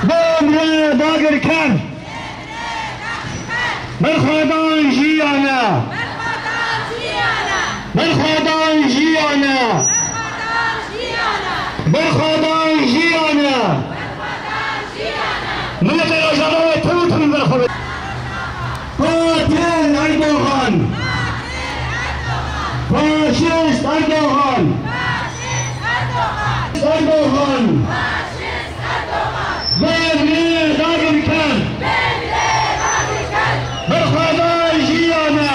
بمره داگر کن برخوادان جیانه برخوادان جیانه برخوادان جیانه ملت روزنامه توتون برخواد قاتل اردوغان فاشیست اردوغان اردوغان بمره داگر کن برخوادان جیانه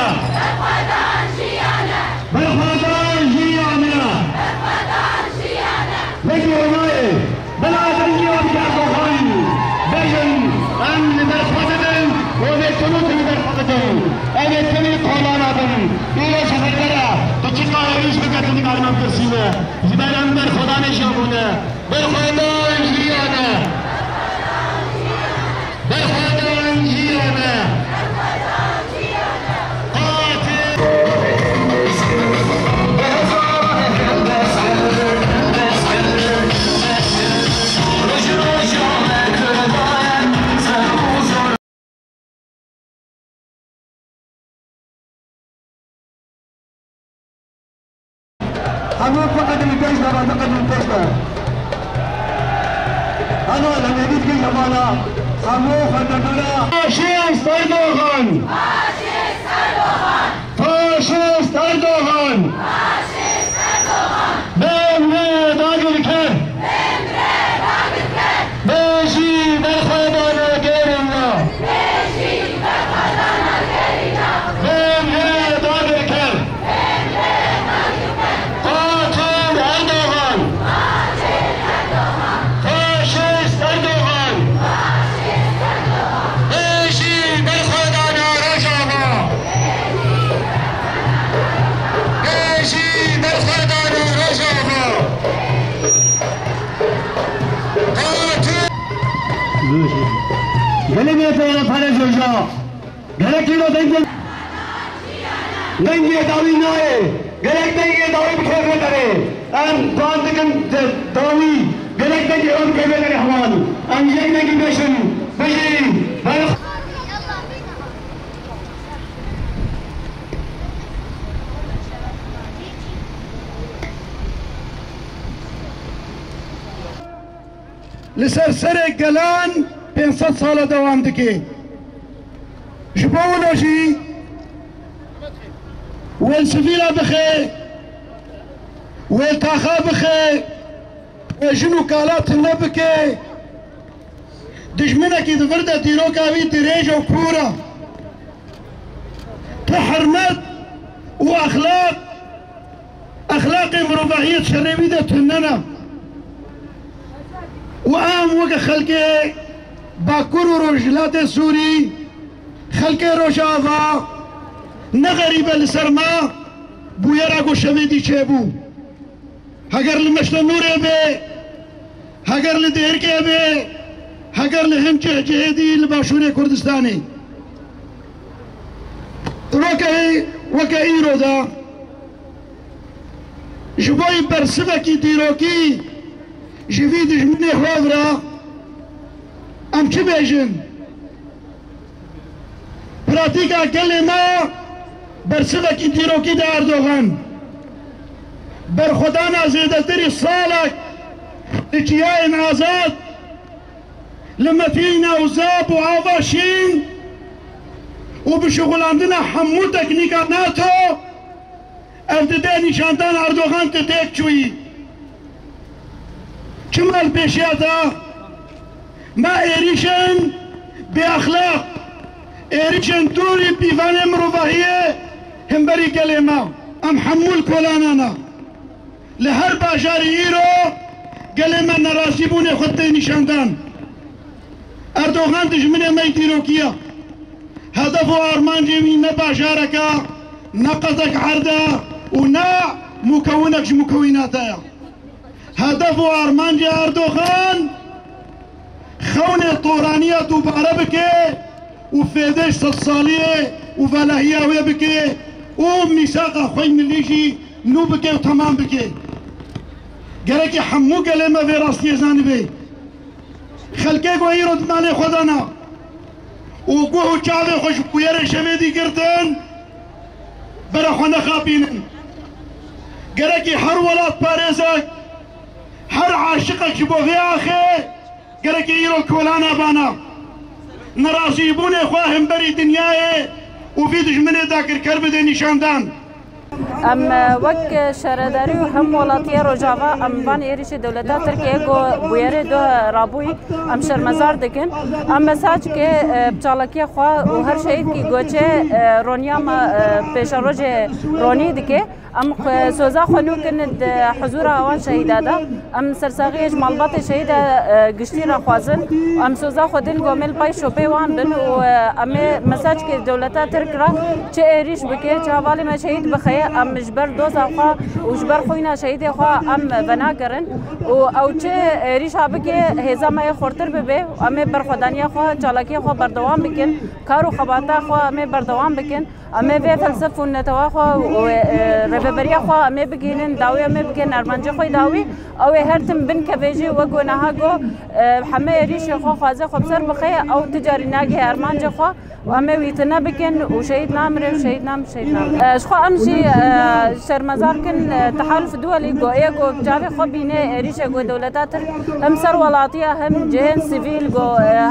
برخوادان جیانه بگی اومای بلادرگی و بیاردوغان بجن ام برخوادن و بیتونوتن برخوادن اویتونی قولان آدن ایره شفردره تو چی قایریش بکتونی کارنام کرسینه زبرم برخوادان شابونه برخوادان جیانه برخوادان جیانه همون فقط الجيش لما نقل الجيش أنا لما يجي الجيش أمانة همون فندقنا فاشيست اردوغان فاشيست اردوغان بمره داگر کن بجی برخوادان گیرنا بمره داگر کن قاتل اردوغان فاشیست اردوغان بجی برخوادان رجاوا بجی برخوادان رجاوا گلی میره پیدا پره جوجا گلی کی رو دنگی دنگی داوی نایه گلی دنگی داوی بخیر بداره ام دان دکن داوی گلی دنگی اون که بداره همان ام یک دنگی بشن بجی لسر سر گلان 500 سال دوام دکی جبولوجی والسفينة بخي والتاخا بخي وجنو كالات النبكي دجمنك إذا فرده ديروكا في دريجة وكورة تحرمت وأخلاق مرفاهية شريبيدة تننا وآم وقع خلقي باكور ورجلات سوري خلقي روشافا نغريبة لسرما بويراكو شميدي شابو هاگر لمشل نوري بي هاگر لديركي بي هاگر لهمچه جهدي لباشوري كردستاني وكاي رودا جبوي برسفكي ديروكي جفيد جمني حوضرا ام چه بيجن براتيكا كلمة برسفكي ديروكي دا اردوغان برخدانا زيدتري صالك لجيائن آزاد لمتينا وزاب وعواشين وبشغل عندنا حمو تكنيكا ناتو افتداني شانتان اردوغان تتيك شوي كمال بيشياتا ما ايريشن باخلاق ايريشن دوري بيفان مروفاهية هم بري كلمة ام حمول كولانانا لهر باشاري ايرو كلمة نراسيبوني خطي نشاندان اردوغان دجمني ما يديروكيا هدفه ارمان جيمي نباشاركا نقصك عرضه ونا مكونك مكوناتها هدفه ارمانجي اردوغان خونة طورانية دوباره بكي وفيدش صالية وفلاهية بكي وميثاق خوي مليجي نو بكي وتمام بكي قالك حمو كلمة في راسي زاني بي خلقه گو ایرو دمالی خودانا و گوه چاوه خوش بویر شمیدی گردن برا خونه خوابینن گرکی هر ولاد پارێزێک هەر عاشقێک ji bo vê axê gerekî îro kolana bana nerazîbûnê xwe hemberî dinyayê û vî dijminê dakirker bide nîşandan. ام وک شهرداری و هم ولاتیه روجاوا ام وان ایریش دولتا ترکیه گو بویره دو رابوی ام شرمزار دکن ام مساج که بچالکی خوا و هر شهید کی گوچه رونیام پیش روز رونی دکه ام سوزا خنو کند حضور آوان شهیدادا ام سرساقیش مالبات شهید گشتی را خوازن ام سوزا خودن گومل پای شوپی وان بن و ام مساج که دولتا ترک را چه ایریش بکه چه حوالی ما شهید بخیه ام جبر دوزا خوا و جبر خوینا شهید خوا ام بنا کرن و او چه ایریش بکه هزا ما خورتر ببه ام برخودانی خوا چالاکی خوا بردوام بکن کارو خباتا خوا ام بردوام بکن ام به فلسفه و نتوا خوا و رببریا خوا ام بگینن داوی ام بگین ارمانجه خوی داوی او هرتم بن کبیجی و گناه گو همه ایریش خوا خوازه خو بسر بخیه او تجاری ناگه ارمانجه خوا و ام ویتنا بکن و شهید نامره و شهید نام اشخوا امشي شرمزار كن تحالف دولي جو ايجو جافي خبينه ريشه جو دولتا ترك هم سر ولاتيه هم جهن سيفيل جو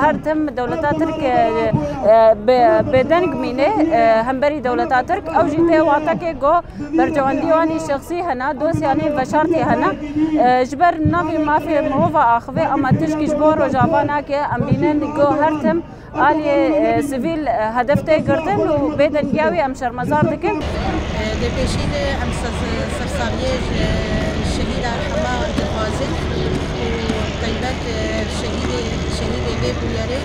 هر تم دولتا ترك بدنگ مينه هم بري دولتا ترك او جيته واتك جو برجوان ديواني شخصي هنا دوس يعني بشرتي هنا جبر نافي ما في موفا اخوي اما تشكي جبور وجابانا كي ام بينن جو هر تم آلی سیویل هدفته گردن و بدن گیاوی ام شرمزار دکن. دپیشید ام سرسامیج شهید الحما دخوازن و طیبت شهید بی بویاره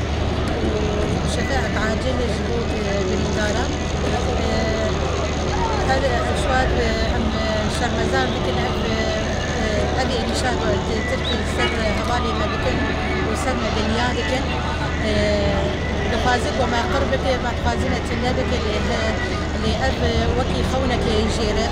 و شفاعت عاجل جبود بریندارا. هذا شواد ام شرمزار دکن ابي انشاء تركي سر هوالي ما دکن و سر مدنيا دکن. دخوازك وما قربك ما تخازنة تنبك اللي أب وكي خونك يجيره